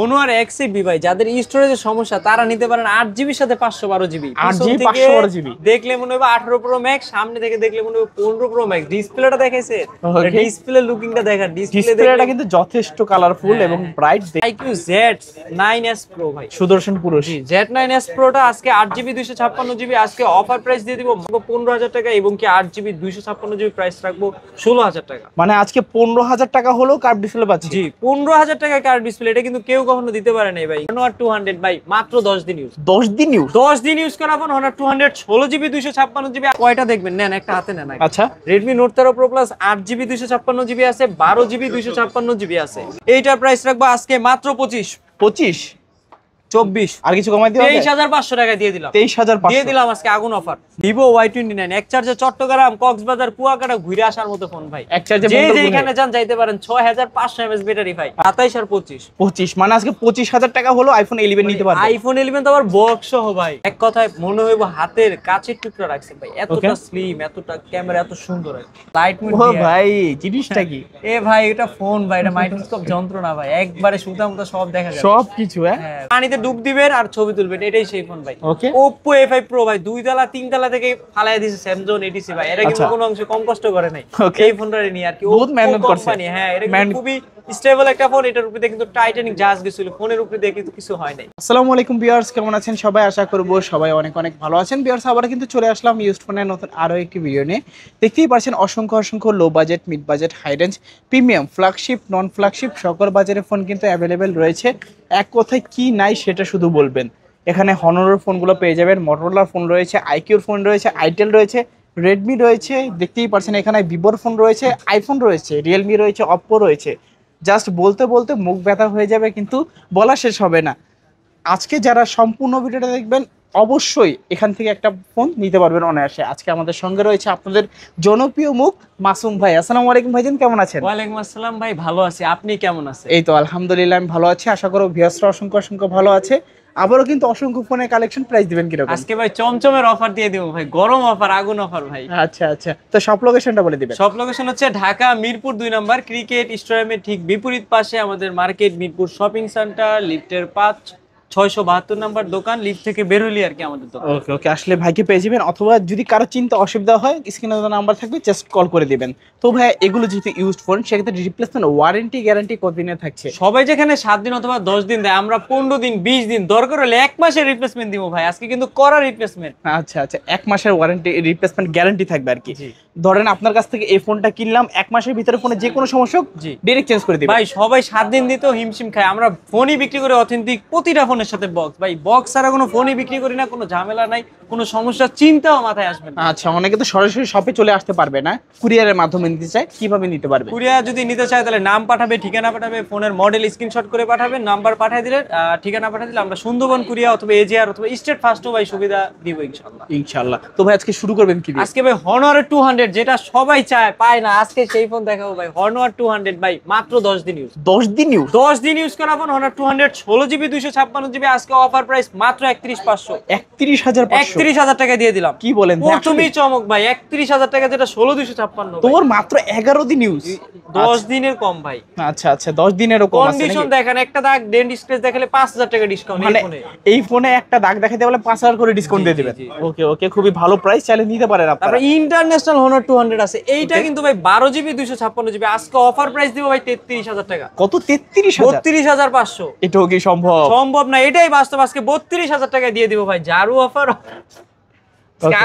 Honor XCB ভাই, যাদের স্টোরেজের সমস্যা তারা নিতে পারেন 8GB সাথে 512GB। 8GB 512GB দেখলে মনে হবে 18 Pro Max, সামনে থেকে দেখলে মনে হবে 15 Pro Max। ডিসপ্লেটা দেখাইছে, Okay. ডিসপ্লে লুকিংটা দেখা, ডিসপ্লেটা কিন্তু যথেষ্ট কালারফুল এবং ব্রাইট। IQ Z9s Pro ভাই, সুদর্শন পুরুষ। জি Z9s Proটা আজকে 8GB 256GB আজকে অফার প্রাইস দিয়ে দিব 15,000 টাকা, এবং কি 8GB 256GB প্রাইস রাখবো 16,000 টাকা। মানে আজকে 15,000 টাকা হলো কার্ভ ডিসপ্লে পাচ্ছি। জি 15,000 টাকা কার্ভ ডিসপ্লে, এটা কিন্তু কেউ কখনো দিতে পারে নাই ভাই। Honor 200 ভাই, মাত্র 10 দিন ইউজ। 10 দিন ইউজ? 10 দিন ইউজ করার পর Honor 200 16GB 256GB। কয়টা দেখবেন, নেন একটা হাতে নেন। আচ্ছা, Redmi Note 13 Pro Plus 8GB 256GB আছে, 12GB 256GB আছে। এইটার প্রাইস রাখবো আজকে মাত্র 25 24 আর কিছু কমাই দিও? 23,500 টাকা দিয়ে দিলাম। 23,500 দিয়ে দিলাম আজকে আগুন অফার। Vivo Y29 এক চার্জে চট্টগ্রাম, কক্সবাজার, কুয়াকাটা ঘুরে আসার মতো ফোন ভাই। এক চার্জে যে যেখানে যান যাইতে পারেন। 6500 mAh ব্যাটারি ভাই। 27 আর 25 মানে আজকে 25,000 টাকা হলো আইফোন 11 নিতে পারবে। আইফোন 11 তো আবার বক্স সহ ভাই। এক কথায় মনে হইব হাতের কাছের টুকরা রাখছে ভাই। এতটা স্লিম, এতটা ক্যামেরা এত সুন্দর। লাইট মুড ও ভাই, জিনিসটা কি? এ ভাই এটা ফোন ভাই, এটা মাইক্রোস্কোপ যন্ত্র না ভাই। একবারে সুতা মুতা সব দেখা যায়, সব কিছু। হ্যাঁ, পানিতে ডুব দিবেন আর ছবি তুলবেন, এটাই সেই ফোন ভাই। ওকে। Oppo A5 Pro ভাই, 2 তলা 3 তলা থেকে ফালায় দিয়েছে Samsung ATC ভাই। এটা কিন্তু কোনো অংশে কম কষ্ট করে নাই এই ফোনটারে নিয়ে আর কি। বহুত মেহনত করছে। হ্যাঁ, এটা কিন্তু খুবই স্টেবল একটা ফোন। এটার উপরে কিন্তু টাইটানিক জাহাজ গেছিল, ফোনের উপরে দেখে কিছু হয় নাই। আসসালামু আলাইকুম ভিউয়ার্স, কেমন আছেন সবাই? আশা করব সবাই অনেক অনেক ভালো আছেন। ভিউয়ার্স, আবার কিন্তু চলে আসলাম ইউজড ফোনের নতুন আরো একটি ভিডিও নিয়ে। দেখতেই পাচ্ছেন অসংখ্য low budget, mid budget, high range, premium, flagship, non flagship সকল বাজারের ফোন কিন্তু অ্যাভেলেবেল রয়েছে। এক কথায় কি নাই সেটা শুধু বলবেন। এখানে হনরের ফোনগুলো পেয়ে যাবেন, মটোরোলার ফোন রয়েছে, আইকিউর ফোন রয়েছে, আইটেল রয়েছে, রেডমি রয়েছে, দেখতেই পাচ্ছেন এখানে ভিভোর ফোন রয়েছে, আইফোন রয়েছে, রিয়েলমি রয়েছে, অপ্পো রয়েছে। জাস্ট বলতে বলতে মুখ ব্যথা হয়ে যাবে, কিন্তু বলা শেষ হবে না। আজকে যারা সম্পূর্ণ ভিডিওটা দেখবেন অবশ্যই এখান থেকে একটা ফোন নিতে পারবেন অনায়াসে। আজকে আমাদের সঙ্গে রয়েছে আপনাদের জনপ্রিয় মুখ মাসুম ভাই। আসসালামু আলাইকুম ভাইজান, কেমন আছেন? ওয়ালাইকুম আসসালাম ভাই, ভালো আছি। আপনি কেমন আছেন? এই তো আলহামদুলিল্লাহ, আমি ভালো আছি। আশা করো ভিউয়ার্সরা অসংখ্য ভালো আছে। আবারও কিন্তু অসংখ্য ফোনের কালেকশন, প্রাইস দিবেন কিরকম? আজকে ভাই চমচমের অফার দিয়ে দিব ভাই, গরম অফার, আগুন অফার ভাই। আচ্ছা, তো সব লোকেশনটা বলে দিবেন। সব লোকেশন হচ্ছে ঢাকা মিরপুর 2 নম্বর ক্রিকেট স্টেডিয়ামের ঠিক বিপরীত পাশে আমাদের মার্কেট, মিরপুর শপিং সেন্টার, লিফটের 5 672 নম্বর দোকান। লিফট থেকে বের হলি আর কি আমাদের দোকান। ওকে, আসলে ভাইকে পেয়ে যাবেন, অথবা যদি কারো চিন্তা অসুবিধা হয় স্ক্রিনে দেওয়া নাম্বার থাকবে, জাস্ট কল করে দিবেন। তো ভাই, এগুলো যেহেতু ইউজড ফোন, সেক্ষেত্রে রিপ্লেসমেন্ট ওয়ারেন্টি গ্যারান্টি কতদিনের থাকছে? সবাই যেখানে 7 দিন অথবা 10 দিন দেয়, আমরা 15 দিন 20 দিন, দরকার হলে 1 মাসের রিপ্লেসমেন্ট দিব ভাই। আজকে কিন্তু করা রিপ্লেসমেন্ট। আচ্ছা, 1 মাসের ওয়ারেন্টি রিপ্লেসমেন্ট গ্যারান্টি থাকবে আর কি। ধরেন আপনার কাছ থেকে এই ফোনটা কিনলাম, 1 মাসের ভিতরে ফোনে যে কোনো সমস্যা ডাইরেক্ট চেঞ্জ করে দিবেন ভাই। সবাই 7 দিন দিতেও হিমশিম খায়। আমরা ফোনই বিক্রি করে অথেন্টিক, প্রতিটা ফোনের সাথে বক্স ভাই। বক্স ছাড়া কোনো ফোনই বিক্রি করি না, কোনো ঝামেলা নাই, কোনো সমস্যা চিন্তাও মাথায় আসবে না। আচ্ছা, অনেকে তো সরাসরি শপে চলে আসতে পারবে না, কুরিয়ারের মাধ্যমে নিতে চায়, কিভাবে নিতে পারবে? কুরিয়ার যদি নিতে চায় তাহলে নাম পাঠাবে, ঠিকানা পাঠাবে, ফোনের মডেল স্ক্রিনশট করে পাঠাবে, নাম্বার পাঠিয়ে দিলে, ঠিকানা পাঠিয়ে দিলে আমরা সুন্দরবন কুরিয়ার অথবা এজিআর অথবা স্টেট ফাস্টও ভাই সুবিধা দিব ইনশাআল্লাহ। তো ভাই আজকে শুরু করবেন কি দিয়ে? আজকে ভাই Honor 200, যেটা সবাই চায় পায় না, আজকে সেই ফোন দেখাবো ভাই। Honor 200 ভাই, মাত্র 10 দিন ইউজ। 10 দিন ইউজ? 10 দিন ইউজ করার পর Honor 200 16GB 256GB আজকে অফার প্রাইস মাত্র 31,500। 31,000 টাকা দিয়ে দিলাম। কি বলেন? তুমি চমক ভাই, 31,000 টাকা, যেটা 16,256। তোর মাত্র 11 দিন ইউজ? 10 দিনের কম ভাই। আচ্ছা, 10 দিনেরও কম আছে। কন্ডিশন দেখেন, একটা দাগ ডেন্ট স্ক্র্যাচ দেখালে 5,000 টাকা ডিসকাউন্ট এই ফোনে। এই ফোনে একটা দাগ দেখাতে বলে 5,000 করে ডিসকাউন্ট দিয়ে দিবেন। ওকে, খুবই ভালো প্রাইস, চাইলে নিতে পারেন আপনারা। তারপর ইন্টারন্যাশনাল Honor 200 আছে, এইটা কিন্তু ভাই 12GB 256GB আজকে অফার প্রাইস দিব ভাই 33,000 টাকা। কত? 33,000? 32,500। এটাও কি সম্ভব? সম্ভব না, এটাই বাস্তব। আজকে 32,000 টাকা দিয়ে দিব ভাই, জারু অফার,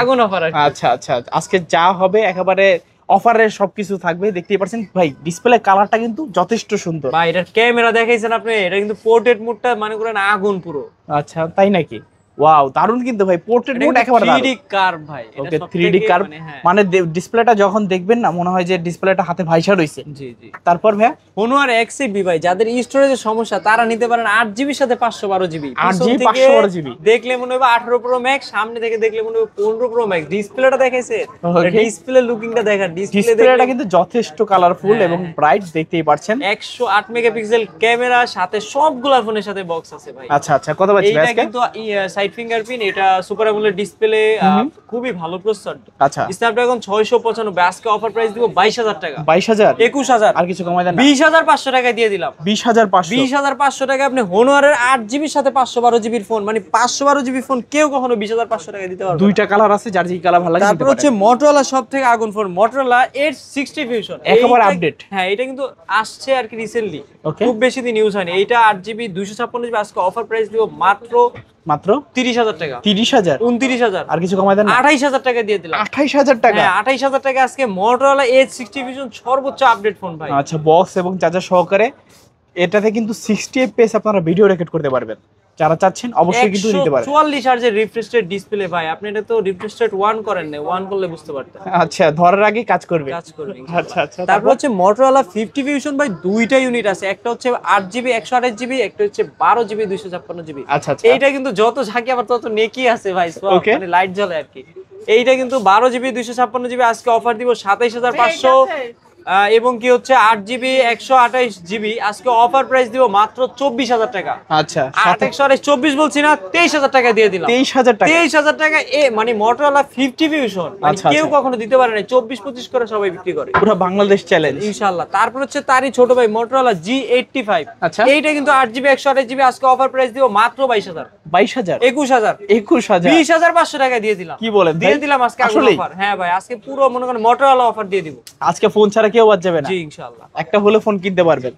আগুন অফার। আচ্ছা, আজকে যা হবে একেবারে অফারের সবকিছু থাকবে। দেখতেই পাচ্ছেন ভাই, ডিসপ্লে কালারটা কিন্তু যথেষ্ট সুন্দর ভাই। এটার ক্যামেরা দেখাইছেন আপনি, এটা কিন্তু পোর্ট্রেট মোডটা মানে করেন আগুন পুরো। আচ্ছা, তাই নাকি? ওয়াও, দারুণ কিন্তু ভাই, পোর্ট্রেট মোড একেবারে 3D কার্ভ ভাই। ওকে, 3D কার্ভ মানে ডিসপ্লেটা যখন দেখবেন না, মনে হয় যে ডিসপ্লেটা হাতে ভাইসা রইছে। জি। তারপর ভাই Honor XCB ভাই, যাদের স্টোরেজের সমস্যা তারা নিতে পারেন 8GB সাথে 512GB। 8GB 512GB দেখলে মনে হবে 18 Pro Max, সামনে থেকে দেখলে মনে হবে 15 Pro Max। ডিসপ্লেটা দেখাইছে, ডিসপ্লে লুকিংটা দেখা, ডিসপ্লেটা কিন্তু যথেষ্ট কালারফুল এবং ব্রাইট, দেখতেই পাচ্ছেন। 108 মেগাপিক্সেল ক্যামেরা, সাথে সবগুলা ফোনের সাথে বক্স আছে ভাই। আচ্ছা, কত পাচ্ছি এটা আজকে? কিন্তু সাইড ফিঙ্গারপ্রিন্ট, এটা সুপার অ্যামোলেড ডিসপ্লে, খুবই ভালো প্রসেসর। আচ্ছা স্ন্যাপড্রাগন 695, আজকে অফার প্রাইস দিব 22,000 টাকা। 22,000 21,000 আর কিছু কমাই দেন না? 20,500 টাকায় দিয়ে দিলাম। 20,500 20,500 টাকা আপনি হোনোয়ারের 8GB সাথে 512 জিবির ফোন, মানে 512 জিবি ফোন কেউ কখনো 20,500 টাকা দিতে পারবে না। দুইটা কালার আছে, যার যে কালার ভালো লাগে তারপর হচ্ছে মোটরোলা সব থেকে আগুন ফোন, মোটরোলা Edge 60 Fusion, একেবারে আপডেট। হ্যাঁ এটা কিন্তু আসছে আর কি রিসেন্টলি, Okay. খুব বেশি দিন ইউজ হয়নি। এইটা 8GB 256GB, আজকে অফার প্রাইস দিব মাত্র 30,000 টাকা। 30,000 29,000 আর কিছু কমাই দেন না? 28,000 টাকা দিয়ে দিলাম। 28,000 টাকা? হ্যাঁ 28,000 টাকা আজকে মোটরোলা Edge 60 Fusion সর্বোচ্চ আপডেট ফোন ভাই। আচ্ছা, বক্স এবং চার্জার সহকারে। এটাতে কিন্তু 60 fps আপনারা ভিডিও রেকর্ড করতে পারবেন, যারা চাচ্ছেন অবশ্যই কিন্তু নিতে পারেন। 144 হার্জের রিফ্রেশ রেট ডিসপ্লে ভাই, আপনি এটা তো রিফ্রেশ রেট 1 করেন না, 1 করলে বুঝতে পারতেন। আচ্ছা, ধরার আগে কাজ করবে। কাজ করবে। আচ্ছা আচ্ছা। তারপর হচ্ছে মোটরোলা 50 Fusion ভাই, দুইটা ইউনিট আছে, একটা হচ্ছে 8GB 128GB, একটা হচ্ছে 12GB 256GB। আচ্ছা আচ্ছা। এইটা কিন্তু যত ঝাঁকি আবার তত নেকি আছে ভাই, সব Okay. মানে লাইট জ্বলে আর কি। এইটা কিন্তু 12GB 256GB, আজকে অফার দিব 27,500। এবং কি হচ্ছে 8GB 128GB, আজকে অফার প্রাইস দিব মাত্র 24,000 টাকা। আচ্ছা, 8/124 বলছি না, 23,000 টাকা দিয়ে দিলাম। 23,000 টাকা? 23,000 টাকা মানে মোটরোলা 50 Fusion, মানে আচ্ছা, কেউ আচ্ছা। কখনো দিতে পারে না, 24-25 করে সবাই বিক্রি করে পুরো বাংলাদেশ চ্যালেঞ্জ ইনশাআল্লাহ। তারপর হচ্ছে তারই ছোট ভাই মোটরোলা G85। আচ্ছা। এইটা কিন্তু 8GB 128GB, আজকে অফার প্রাইস দিব মাত্র 22,000। 22,000 21,000 21,000 20,500 টাকা দিয়ে দিলাম। কি বলেন দিয়ে ভাই? দিলাম আজকে আসলেই? অফার। হ্যাঁ ভাই, আজকে পুরো মনে করেন মোটরোলা অফার দিয়ে দিব। আজকে ফোন ছাড়া কেউ বাদ যাবে না। জি ইনশাআল্লাহ। একটা হলে ফোন কিনতে পারবেন।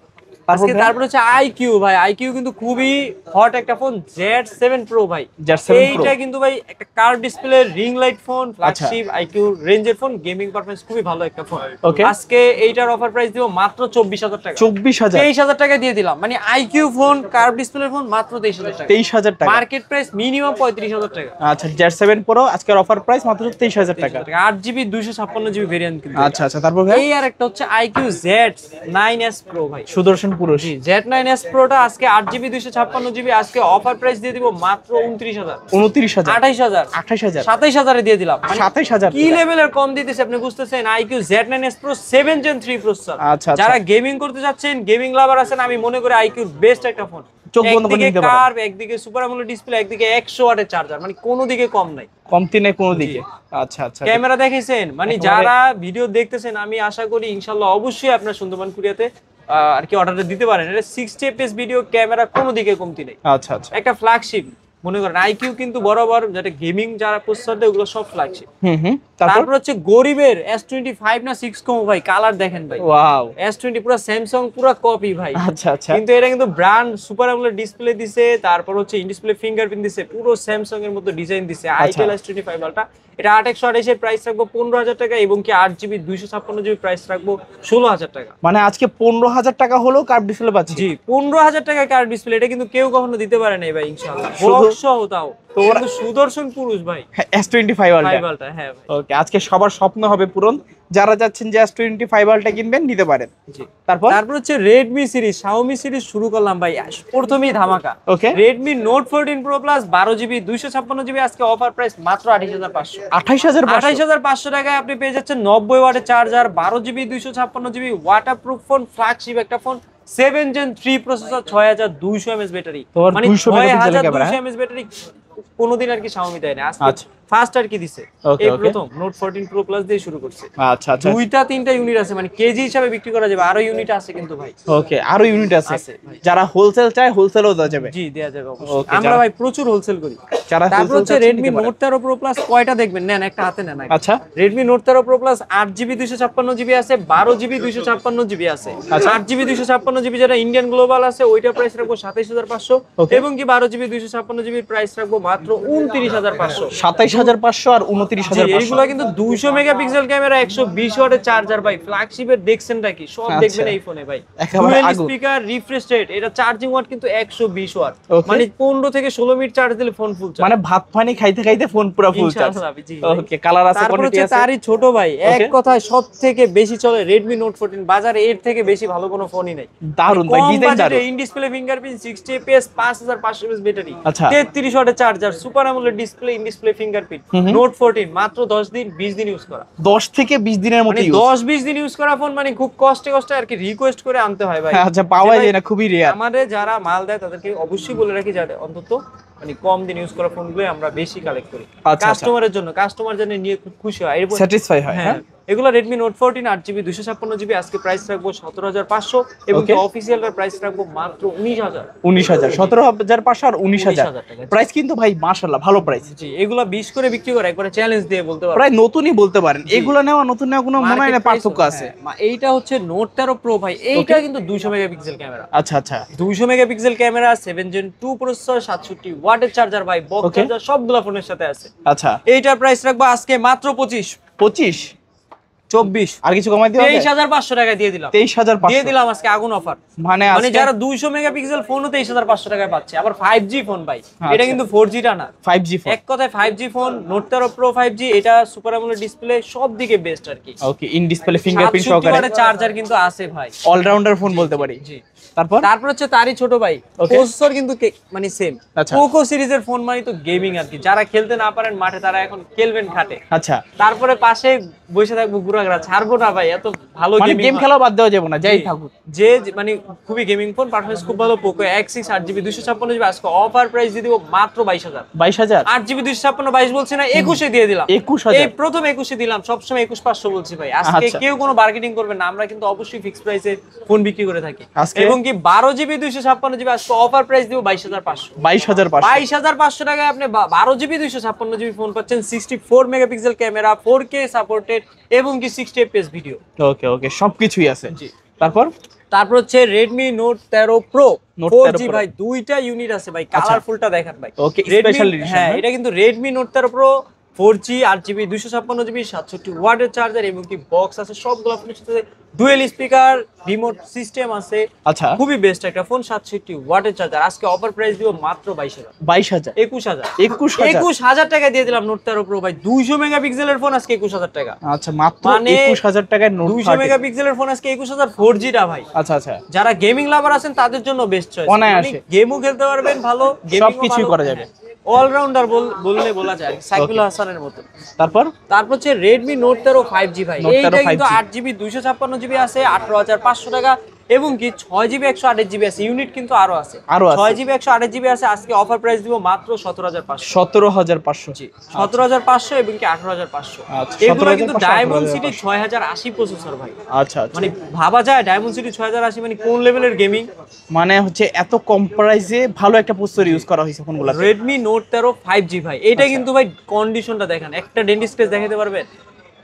তারপর হচ্ছে IQ ভাই, IQ কিন্তু খুবই হট একটা ফোন, Z7 Pro ভাই। Z7 Pro। এইটা কিন্তু ভাই একটা curve display ring light phone, flagship IQ রেঞ্জের ফোন, গেমিং পারফরম্যান্স খুবই ভালো একটা ফোন। Okay. আজকে এইটার অফার প্রাইস দিব মাত্র 24,000 টাকা। 24,000 23,000 টাকা দিয়ে দিলাম, মানে IQ phone curve display phone মাত্র 23,000 টাকা। 23,000 টাকা। মার্কেট প্রাইস মিনিমাম 35,000 টাকা। আচ্ছা, Z7 Pro আজকের অফার প্রাইস মাত্র 23,000 টাকা। 8GB 256GB ভেরিয়েন্ট কিন্তু। আচ্ছা আচ্ছা, তারপর ভাই? এই আর একটা হচ্ছে IQ Z9s Pro ভাই। সুদর্শন পুরুষ। জি, Z9s Proটা আজকে 8GB 256GB, আজকে অফার প্রাইস দিয়ে দিব মাত্র 29,000। 29,000 28,000 28,000 27,000 এ দিয়ে দিলাম। মানে 27,000 কি লেভেলের কম দিতেছে আপনি বুঝতেছেন? IQ Z9s Pro 7 Gen 3 processor. আচ্ছা, আচ্ছা। যারা গেমিং করতে যাচ্ছেন, গেমিং লাভার আছেন, আমি মনে করি IQ বেস্ট একটা ফোন। চোখ বন্ধ করে নিতে পারেন। কার্ভ, একদিকে সুপার অ্যামোলেড ডিসপ্লে, একদিকে 100 ওয়াটের চার্জার, মানে কোনো দিকে কম নাই। কমতি নেই কোনো দিকে। আচ্ছা আচ্ছা। ক্যামেরা দেখেছেন, মানে যারা ভিডিও দেখতেছেন, আমি আশা করি ইনশাআল্লাহ অবশ্যই আপনার সুন্দরবন কুরিয়াতে আর কি অর্ডারটা দিতে পারেন। এটা 60 fps ভিডিও, ক্যামেরা কোনো দিকে কমতি নেই। আচ্ছা আচ্ছা। একটা ফ্ল্যাগশিপ মনে করেন, IQ কিন্তু বরাবর যেটা গেমিং যারা প্রসেসর দেয় ওগুলো সব ফ্ল্যাগশিপ। তারপর হচ্ছে গরিবের S25 না 6 কম ভাই, কালার দেখেন ভাই, ওয়াও। S20 পুরো স্যামসাং পুরো কপি ভাই। আচ্ছা আচ্ছা। কিন্তু এটা কিন্তু ব্র্যান্ড সুপার অ্যামোলেড ডিসপ্লে দিছে, তারপর হচ্ছে ইন ডিসপ্লে ফিঙ্গারপ্রিন্ট দিছে, পুরো স্যামসাং এর মতো ডিজাইন দিছে। আইটেল S25 আলট্রা, এটা 8/128 এর প্রাইস রাখবো 15,000 টাকা, এবং কি 8GB 256GB প্রাইস রাখবো 16,000 টাকা। মানে আজকে 15,000 টাকা হলেও কার্ভ ডিসপ্লে পাচ্ছি। জি 15,000 টাকা কার্ভ ডিসপ্লে, এটা কিন্তু কেউ কখনো দিতে পারে না ভাই ইনশাআল্লাহ। শুধু- বক্স সহ তাও কিন্তু সুদর্শন পুরুষ ভাই। S25 ultra. 5 আলট্রা, হ্যাঁ ভাই। ওকে, আজকে সবার স্বপ্ন হবে পূরণ, যারা যাচ্ছেন যে S25 আলট্রা কিনবেন নিতে পারেন। জি। তারপর তারপর হচ্ছে Redmi সিরিজ, Xiaomi সিরিজ শুরু করলাম ভাই, প্রথমেই ধামাকা। ওকে। Redmi Note 14 Pro Plus 12GB 256GB, আজকে অফার প্রাইস মাত্র 28,500। 28,500 28,500 টাকায় আপনি পেয়ে যাচ্ছেন 90 ওয়াটের charger, 12GB 256GB waterproof phone, flagship একটা phone, 7 Gen 3 processor, 6200 mAh battery. তোমার মানে 200 মেগাপিক্সেলের ক্যামেরা। 6200 mAh ব্যাটারি কোনোদিন আর কি Xiaomi দেয় না, আজকে আচ্ছা। ফার্স্ট আর কি দিছে। Okay, এই okay. প্রথম Note 14 Pro Plus দিয়ে শুরু করছে। আচ্ছা আচ্ছা। দুইটা তিনটা ইউনিট আছে, মানে কেজি হিসাবে বিক্রি করা যাবে, আরো ইউনিট আছে কিন্তু ভাই। ওকে, আরো ইউনিট আছে। আছে ভাই। যারা হোলসেল চায় হোলসেলও দেওয়া যাবে। জি দেয়া যাবে অবশ্যই। Okay, আমরা যারা- ভাই প্রচুর হোলসেল করি। যারা তারপর wholesale হচ্ছে চাচ্ছেন Redmi নিতে পারেন। Note 13 Pro Plus, কয়টা দেখবেন, নেন একটা হাতে নেন আগে। আচ্ছা। Redmi Note 13 Pro Plus 8GB 256GB আছে, 12GB 256GB আছে। আচ্ছা। 8GB 256GB যেটা ইন্ডিয়ান গ্লোবাল আছে, ওইটার প্রাইস রাখবো 27,500, Okay. এবং কি 12GB 256GB প্রাইস রাখবো মাত্র 29,500। 27,500 আর জি, 29,500। এইগুলা কিন্তু 200 মেগাপিক্সেল ক্যামেরা, 120 ওয়াটের চার্জার ভাই, ফ্ল্যাগশিপের দেখছেনটা কি সব আচ্ছা। দেখবেন এই ফোনে ভাই। একেবারে ডুয়াল আগুন। স্পিকার, রিফ্রেশ রেট, এটা চার্জিং ওয়াট কিন্তু 120 ওয়াট। Okay. মানে 15 থেকে 16 মিনিট চার্জ দিলে ফোন ফুল চার্জ। মানে ভাত পানি খাইতে খাইতে ফোন পুরো ফুল চার্জ। ইনশাআল্লাহ, জি ভাই। ওকে, কালার আছে, তারপর কোয়ান্টিটি হচ্ছে আছে। তারই ছোট ভাই, এক Okay. কথায় সব থেকে বেশি চলে Redmi Note 14, বাজারে এর থেকে বেশি ভালো কোনো ফোনই নাই। দারুন ভাই, কম ডিজাইন বাজেটে দারুন। In display fingerprint, 60 fps, 5,500 mAh battery, আচ্ছা। 33 ওয়াটের charger, super AMOLED display, in display fingerprint, Note 14 মাত্র 10 দিন 20 দিন ইউজ করা। 10 থেকে 20 দিনের মতো মানে ইউজ। 10-20 দিন ইউজ করা ফোন, মানে খুব কষ্টে আর কি রিকোয়েস্ট করে আনতে হয় ভাই। আচ্ছা, পাওয়া যায় না, খুবই রেয়ার। আমাদের যারা মাল দেয় তাদেরকে অবশ্যই বলে রাখি যাতে অন্তত মানে কম দিন ইউজ করা ফোনগুলো আমরা বেশি কালেক্ট করি আচ্ছা। কাস্টমারের জন্য, কাস্টমার যেন নিয়ে খুব খুশি হয়, এরপর স্যাটিসফাই হয়। হ্যাঁ এগুলো Redmi Note 14 8GB 256GB আজকে প্রাইস রাখবো 17500 এবং অফিশিয়ালটার প্রাইস রাখবো মাত্র 19000। 19000, 17500 আর 19000 টাকা। প্রাইস কিন্তু ভাই মাশাআল্লাহ ভালো প্রাইস। জি এগুলা 20 করে বিক্রি করে একবারে চ্যালেঞ্জ দিয়ে বলতে পারবো, প্রায় নতুনই বলতে পারেন। এগুলো নেওয়া নতুন নেওয়া কোনো মনে হয় না পার্থক্য আছে। এইটা হচ্ছে Note 13 Pro ভাই, এইটা কিন্তু 200 মেগাপিক্সেল ক্যামেরা। আচ্ছা আচ্ছা, 200 মেগাপিক্সেল ক্যামেরা, 7 Gen 2 প্রসেসর, 67 ওয়াটের চার্জার ভাই, বক্স চার্জার সবগুলা ফোনের সাথে আছে। আচ্ছা, এইটার প্রাইস রাখবো আজকে মাত্র 25 24 আর কিছু কমাই দিও। 23500 টাকায় দিয়ে দিলাম, 23500 দিয়ে দিলাম আজকে আগুন অফার। মানে যারা 200 মেগাপিক্সেল ফোনও 23500 টাকায় পাচ্ছে, আবার 5G ফোন ভাই, এটা কিন্তু 4G টা না, 5G ফোন। এক কথায় 5G phone. Note 13 Pro 5G, এটা সুপার অ্যামোলেড ডিসপ্লে, সব দিকে বেস্ট আর কি। ওকে, ইন ডিসপ্লে ফিঙ্গারপ্রিন্ট সহকারে চার্জার কিন্তু আছে ভাই, অলরাউন্ডার ফোন বলতে পারি। জি তারপর হচ্ছে তারই ছোট ভাই, প্রসেসর কিন্তু মানে সেম। আচ্ছা, পোকো সিরিজের ফোন মানে তো গেমিং আর কি, যারা খেলতে না পারেন মাঠে তারা এখন খেলবেন খাটে। আচ্ছা, তারপরে পাশে বসে থাকবো ঘুরাঘুরা, ছাড়বো না ভাই, এত ভালো গেম খেলা বাদ দেওয়া যাবে না, যাই থাকুক। যে মানে খুবই গেমিং ফোন, পারফরম্যান্স খুব ভালো। পোকো X6 8GB 256GB আজকে অফার প্রাইস দিয়ে দিব মাত্র 22000। 8GB 256 22 বলছি না, 21 দিয়ে দিলাম। 21000, এই প্রথম 21 দিলাম, সবসময় 21500 বলছি ভাই। আজকে কেউ কোনো বার্গেনিং করবেন না, আমরা কিন্তু অবশ্যই ফিক্সড প্রাইসে ফোন বিক্রি করে থাকি। এবং কি 12GB 256GB আজকে অফার প্রাইস দিব 22500। 22500 টাকায় আপনি 12GB 256GB ফোন পাচ্ছেন, 64 মেগাপিক্সেল ক্যামেরা, 4K সাপোর্টেড এবং কি 60 fps ভিডিও। ওকে ওকে, সবকিছুই আছে। জি, তারপর হচ্ছে Redmi Note 13 Pro 4G ভাই, দুইটা ইউনিট আছে ভাই, কালারফুলটা দেখেন ভাই। ওকে, স্পেশাল এডিশন। হ্যাঁ, এটা কিন্তু Redmi Note 13 Pro 4G 8GB 256GB 67 ওয়াটের চার্জার এবং কি বক্স আছে, সবগুলো ফোনের সাথে ডুয়েল স্পিকার, রিমোট সিস্টেম আছে। আচ্ছা, খুবই বেস্ট একটা ফোন, 67 ওয়াটের চার্জার। আজকে অফার প্রাইস দিব মাত্র 22000। 21000 টাকা দিয়ে দিলাম Note 13 Pro ভাই, 200 মেগাপিক্সেলের ফোন আজকে 21000 টাকা। আচ্ছা, মাত্র 21000 টাকায় Note 200 মেগাপিক্সেলের ফোন আজকে 21000, 4G টা ভাই। আচ্ছা আচ্ছা, যারা গেমিং লাভার আছেন তাদের জন্য বেস্ট চয়েস, গেমও খেলতে পারবেন ভালো, সবকিছুই করা যাবে, অলরাউন্ডার বললে বলা যায়, সাইকুল হাসানের মতো। তারপর হচ্ছে Redmi Note 13 5G ভাই, এইটা কিন্তু 8GB 256GB আছে 18500 টাকা এবং কি 6GB 128GB আছে, ইউনিট কিন্তু আরো আছে, 6GB 128GB আছে। আজকে অফার প্রাইস দিব মাত্র 17500। 17500, জি 17500 এবং কি 18500। এগুলো কিন্তু ডায়মন্ড সিটি 6080 প্রসেসর ভাই। আচ্ছা, মানে ভাবা যায় ডায়মন্ড সিটি 6080 মানে কোন লেভেলের গেমিং, মানে হচ্ছে এত কম প্রাইসে ভালো একটা প্রসেসর ইউজ করা হয়েছে ফোনগুলো। Redmi Note 13 5G ভাই, এটা কিন্তু ভাই কন্ডিশনটা দেখেন, একটা ডেন্ট স্ক্র্যাচ দেখাতে পারবেন,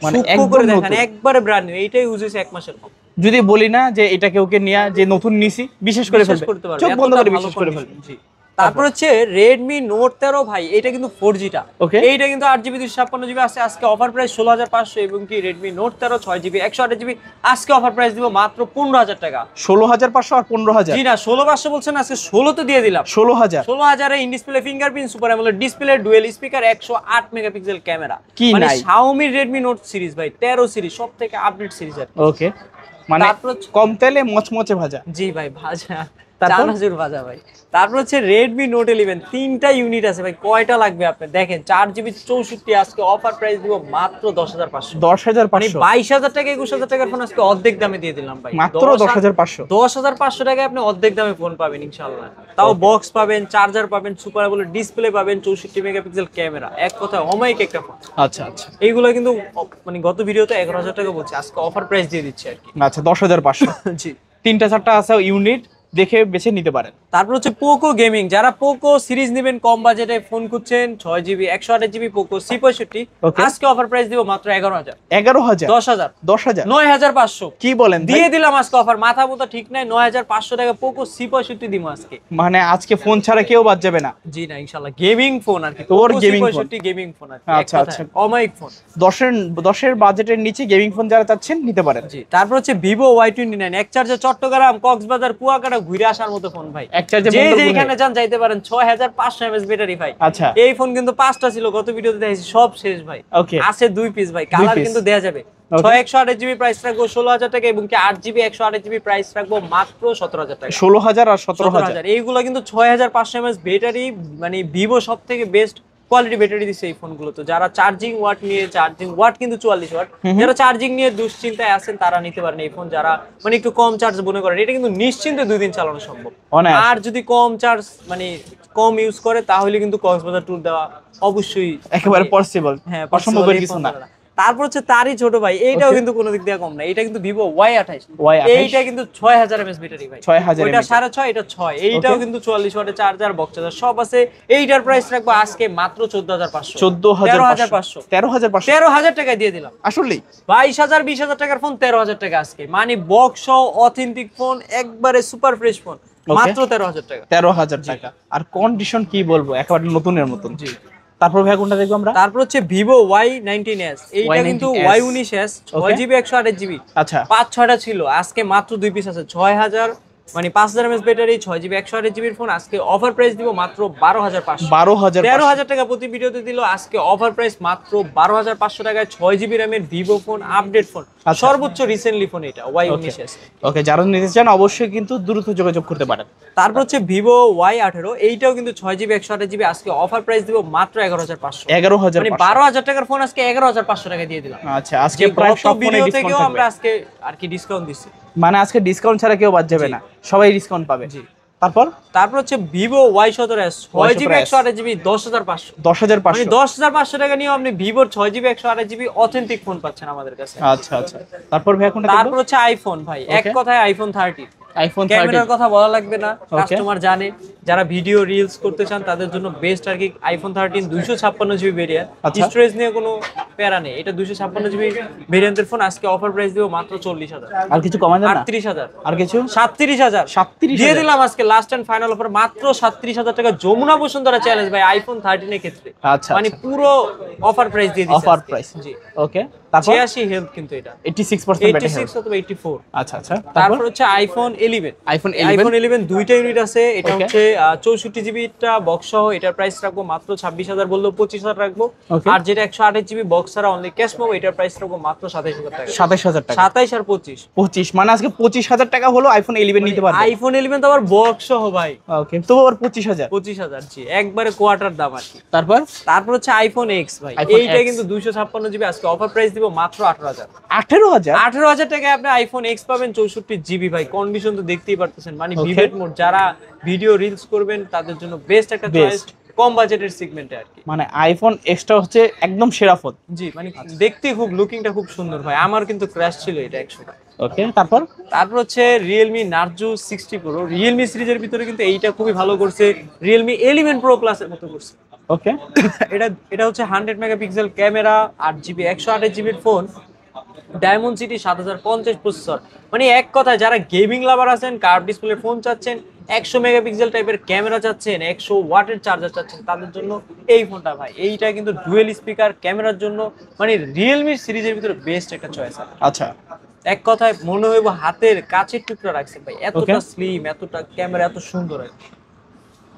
মানে একদম দেখেন একবারে ব্র্যান্ড নিউ, এইটাই ইউজ হয়েছে 1 মাসের কম। যদি বলি না যে এটা কেউকে নিয়ে যে নতুন নিছি, বিশেষ করে ফেলবে, চোখ বন্ধ করে বিশ্বাস করে ফেলবে। জি, তারপর হচ্ছে Redmi Note 13 ভাই, এটা কিন্তু 4G টা, এইটা কিন্তু 8GB 256GB আছে। আজকে অফার প্রাইস 16500 এবং কি Redmi Note 13 6GB 128GB আজকে অফার প্রাইস দিব মাত্র 15000 টাকা। 16500 আর 15000, জি না 16500 বলছেন, আজকে 16 তো দিয়ে দিলাম। 16000 এ in display fingerprint, super AMOLED display, dual speaker, 108 megapixel camera. মানে Xiaomi Redmi Note সিরিজ ভাই, 13 সিরিজ সবথেকে আপডেট সিরিজ আর। ওকে, মানে কম তেলে মচমচে ভাজা। জি ভাই, ভাজা চানাচুর ভাজা ভাই। তারপর হচ্ছে Redmi Note 11, তিনটা ইউনিট আছে ভাই, কয়টা লাগবে আপনি দেখেন। 4GB 64, আজকে অফার প্রাইস দিব মাত্র 10500। 10500, 22000 টাকা 21000 টাকার ফোন আজকে অর্ধেক দামে দিয়ে দিলাম ভাই, মাত্র 10500। 10500 টাকায় আপনি অর্ধেক দামে ফোন পাবেন ইনশাআল্লাহ। তাও বক্স পাবেন, চার্জার পাবেন, সুপার অ্যামোলেড ডিসপ্লে পাবেন, 64 মেগাপিক্সেল ক্যামেরা, এক কথায় অমাইক একটা ফোন। আচ্ছা আচ্ছা, এইগুলো কিন্তু মানে গত ভিডিওতে 11000 টাকা বলছি, আজকে অফার প্রাইস দিয়ে দিচ্ছি আর কি। আচ্ছা, 10500। জি, 3টা 4টা আছে ইউনিট, দেখে বেছে নিতে পারেন। তারপর হচ্ছে পোকো গেমিং, যারা পোকো সিরিজ নেবেন, কম বাজেটে ফোন খুঁজছেন, 6GB 128GB পোকো C65 আজকে অফার প্রাইস দিব মাত্র 11000। 10000 9500 কি বলেন, দিয়ে দিলাম আজকে অফার, মাথা মতো ঠিক নাই। 9500 টাকা পোকো C65 দিব আজকে, মানে আজকে ফোন ছাড়া কেউ বাদ যাবে না। জি না ইনশাআল্লাহ, গেমিং ফোন আর কি, তোর গেমিং ফোন, গেমিং ফোন আর কি। আচ্ছা আচ্ছা, অমাইক ফোন, 10 বাজেটের নিচে গেমিং ফোন যারা চাচ্ছেন নিতে পারেন। জি, তারপর হচ্ছে Vivo Y29, এক চার্জে চট্টগ্রাম, কক্সবাজার, কুয়াকাটা ঘুরে আসার মতো ফোন ভাই, এক চার্জে যেখানে যান যাইতে পারেন। 6500 mAh ব্যাটারি ভাই। আচ্ছা, এই ফোন কিন্তু 5টা ছিল, গত ভিডিওতে দেখাইছি, সব শেষ ভাই। আছে 2 পিস ভাই, কালার কিন্তু দেয়া যাবে। 128GB প্রাইস রাখবো 16000 টাকা এবং কি 8GB 128GB প্রাইস রাখবো মাত্র 17000 টাকা। 16000 আর 17000, এইগুলো কিন্তু 6500 mAh ব্যাটারি, মানে Vivo সবথেকে বেস্ট কোয়ালিটি ব্যাটারি দিচ্ছে এই ফোনগুলো। তো যারা চার্জিং ওয়াট নিয়ে, চার্জিং ওয়াট কিন্তু 44 ওয়াট, যারা চার্জিং নিয়ে দুশ্চিন্তায় আছেন তারা নিতে পারেন এই ফোন। যারা মানে একটু কম চার্জ মনে করেন, এটা কিন্তু নিশ্চিন্তে 2 দিন চালানো সম্ভব। আর যদি কম চার্জ মানে কম ইউজ করে তাহলে কিন্তু কক্সবাজার ট্যুর দেওয়া অবশ্যই একেবারে পসিবল। হ্যাঁ, অসম্ভব কিছু না। তারপর হচ্ছে তারই ছোট ভাই, এইটাও কিন্তু কোনো দিক দিয়ে কম না, এটা কিন্তু ভিভো Y28। এইটা কিন্তু 6000 mAh ব্যাটারি ভাই, 6000 ওইটা 6.5 এটা 6, এইটাও কিন্তু 44 ওয়াটের চার্জার, বক্স চার্জার সব আছে। এইটার প্রাইস রাখবো আজকে মাত্র 14500, 14500, 13000 টাকায় দিয়ে দিলাম। আসলে 22000 20000 টাকার ফোন 13000 টাকা আজকে, মানে বক্স সহ অথেন্টিক ফোন, একবারে সুপার ফ্রেশ ফোন, মাত্র 13000 টাকা। 13000 টাকা, আর কন্ডিশন কি বলবো, একেবারে নতুনের মতন। জি, তারপর ভাই কোনটা দেখবো আমরা? তারপর হচ্ছে ভিভো Y19s, এইটা কিন্তু Y19s 6GB 128GB। আচ্ছা, 5-6টা ছিল, আজকে মাত্র 2 পিস আছে। 6000 মানে 5000 mAh battery, 6GB 128GB phone. আজকে অফার প্রাইস দিব মাত্র 12500, 13000 টাকা প্রতি ভিডিওতে দিল। আজকে অফার প্রাইস মাত্র 12500 টাকায় 6GB র্যামের ভিভো ফোন, আপডেট ফোন, সর্বোচ্চ রিসেন্টলি ফোন এটা Y19s। ওকে, যারা নিতে চান অবশ্যই কিন্তু দ্রুত যোগাযোগ করতে পারেন। তারপর হচ্ছে ভিভো Y18, এইটাও কিন্তু 6GB 128GB। আজকে অফার প্রাইস দিব মাত্র 11500, 11000, মানে 12000 টাকার ফোন আজকে 11500 টাকা দিয়ে দিলাম। আচ্ছা, আজকে প্রায় সব ফোনে ডিসকাউন্ট থাকবে। আমরা আজকে আর কি ডিসকাউন্ট দিচ্ছি, মানে আজকে ডিসকাউন্ট ছাড়া কেউ বাদ যাবে না, সবাই ডিসকাউন্ট পাবে। জি, তারপর হচ্ছে ভিভো Y17s 6GB 128GB 10500, 10500, মানে 10500 টাকা নিয়ে আপনি ভিভোর 6GB 128GB অথেন্টিক ফোন পাচ্ছেন আমাদের কাছে। আচ্ছা আচ্ছা, তারপর ভাই কোনটা দেখব? তারপর হচ্ছে আইফোন ভাই, এক কথায় আইফোন 30। আইফোন 30 ক্যামেরার কথা বলা লাগবে না, কাস্টমার জানে। যারা ভিডিও রিলস করতে চান তাদের জন্য বেস্ট আর কি আইফোন 13 256GB ভেরিয়েন্ট। স্টোরেজ নিয়ে কোনো প্যারা নেই, এটা 256GB ভেরিয়েন্টের ফোন। আজকে অফার প্রাইস দিব মাত্র 40000। আর কিছু কমায় দেন না? 38000, আর কিছু 37000 দিয়ে দিলাম আজকে লাস্ট এন্ড ফাইনাল অফার মাত্র 37000 টাকা। যমুনা বসুন্ধরা চ্যালেঞ্জ ভাই আইফোন 13 এর ক্ষেত্রে। আচ্ছা, মানে পুরো অফার প্রাইস দিয়ে দিছি। অফার প্রাইস, জি। ওকে, তারপর 86 হেলথ কিন্তু এটা 86% ব্যাটারি, 86 অথবা 84। আচ্ছা আচ্ছা, তারপর হচ্ছে আইফোন 11, আইফোন 11 দুইটা ইউনিট আছে। এটা হচ্ছে 64GB টা বক্স সহ, এটার প্রাইস রাখবো মাত্র 26000, বললেও 25000 রাখবো। আর যেটা 128GB বক্স ছাড়া অনলি ক্যাশ পাবো, এটার প্রাইস রাখবো মাত্র 27000 টাকা। 27000 টাকা, 27 আর 25, মানে আজকে 25000 টাকা হলো আইফোন 11 নিতে পারবে। আইফোন 11 তো আবার বক্স সহ ভাই। ওকে, তো আবার 25000, জি, একবারে কোয়ার্টার দাম আর কি। তারপর হচ্ছে আইফোন এক্স ভাই, এইটা কিন্তু 256GB, আজকে অফার প্রাইস দিব মাত্র 18000 টাকায় আপনি আইফোন এক্স পাবেন 64GB ভাই। কন্ডিশন তো দেখতেই পারতেছেন, মানে ভিভেট মোড, যারা ভিডিও রিলস করবেন তাদের জন্য বেস্ট একটা চয়েস, কম বাজেটের সেগমেন্টে আর কি। মানে আইফোন এক্সটা হচ্ছে একদম সেরা ফোন। জি, মানে দেখতে খুব লুকিংটা খুব সুন্দর ভাই, আমার কিন্তু ক্র্যাশ ছিল এটা 100 টাকা। ওকে, তারপর হচ্ছে Realme Narzo 60 Pro। Realme সিরিজের ভিতরে কিন্তু এইটা খুবই ভালো করছে, Realme 11 Pro Plus এর মতো করছে। ওকে, এটা হচ্ছে 100 megapixel camera, 8GB 128GB phone, diamond city 7050 processor. মানে এক কথায় যারা গেমিং লাভার আছেন, কার্ভ ডিসপ্লে ফোন চাচ্ছেন, 100 মেগাপিক্সেল টাইপের ক্যামেরা চাচ্ছেন, 100 ওয়াটের চার্জার চাচ্ছেন, তাদের জন্য এই ফোনটা ভাই। এইটা কিন্তু ডুয়েল স্পিকার ক্যামেরার জন্য, মানে রিয়েলমি সিরিজের ভিতরে বেস্ট একটা চয়েস। আচ্ছা, এক কথায় মনে হইব হাতের কাছের টুকরা রাখছেন ভাই, এতটা স্লিম, এতটা ক্যামেরা, এত সুন্দর আর কি।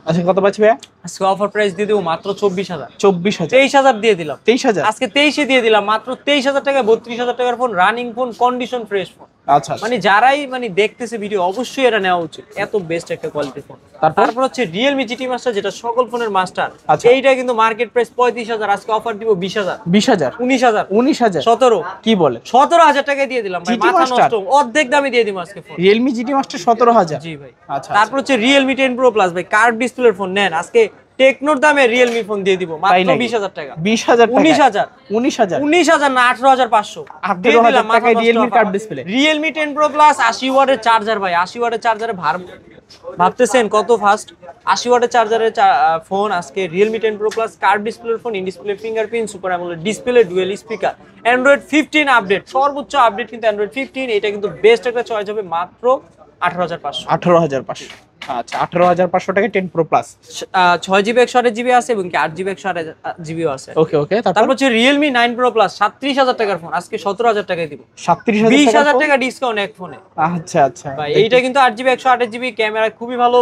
আচ্ছা, কত পাচ্ছি ভাই? আজকে অফার প্রাইস দিয়ে দেবো মাত্র 24000, 23000 দিয়ে দিলাম। 23000 আজকে 23 দিয়ে দিলাম মাত্র 23000 টাকায়, 32000 টাকার phone, running phone, condition fresh phone. আচ্ছা, মানে যারাই মানে দেখতেছে ভিডিও অবশ্যই এটা নেওয়া উচিত, এত বেস্ট একটা কোয়ালিটি ফোন। তারপর হচ্ছে Realme GT Master, যেটা সকল ফোনের মাস্টার। এইটা কিন্তু মার্কেট প্রাইস 35000, আজকে অফার দিব 20000, 19000, 17, কি বলে 17000 টাকায় দিয়ে দিলাম ভাই, মাথা নষ্ট, অর্ধেক দামে দিয়ে দিব আজকে ফোন। Realme GT Master 17000, জি ভাই। আচ্ছা, তারপর হচ্ছে Realme 10 Pro Plus ভাই, কার্ভ ডিসপ্লের ফোন নেন, আজকে টেকনোর দামে Realme ফোন দিয়ে দিব মাত্র 20000 টাকা, 19000, 19000 না 18500 দিয়ে দিলাম টাকায় Realme curve display. Realme 10 Pro Plus 80 ওয়াটের চার্জার ভাই, 80 ওয়াটের চার্জারে ভাবতেছেন কত ফাস্ট, 80 ওয়াটের চার্জারের ফোন আজকে Realme 10 Pro Plus, কার্ভ ডিসপ্লের phone, in display fingerprint, super AMOLED display, dual speaker, Android 15 update, সর্বোচ্চ আপডেট কিন্তু Android 15। এটা কিন্তু বেস্ট একটা চয়েস হবে মাত্র 18500। আচ্ছা, 18500 টাকা 10 Pro Plus, 6GB 128GB আছে এবং কি 8GB 128GB আছে। ওকে, তারপর হচ্ছে Realme 9 Pro Plus 37000 টাকার ফোন, আজকে 17000 টাকায় দিব, 37000 টাকা ডিসকাউন্ট এক ফোনে। আচ্ছা ভাই এইটা কিন্তু 8GB 128GB ক্যামেরা, খুবই ভালো,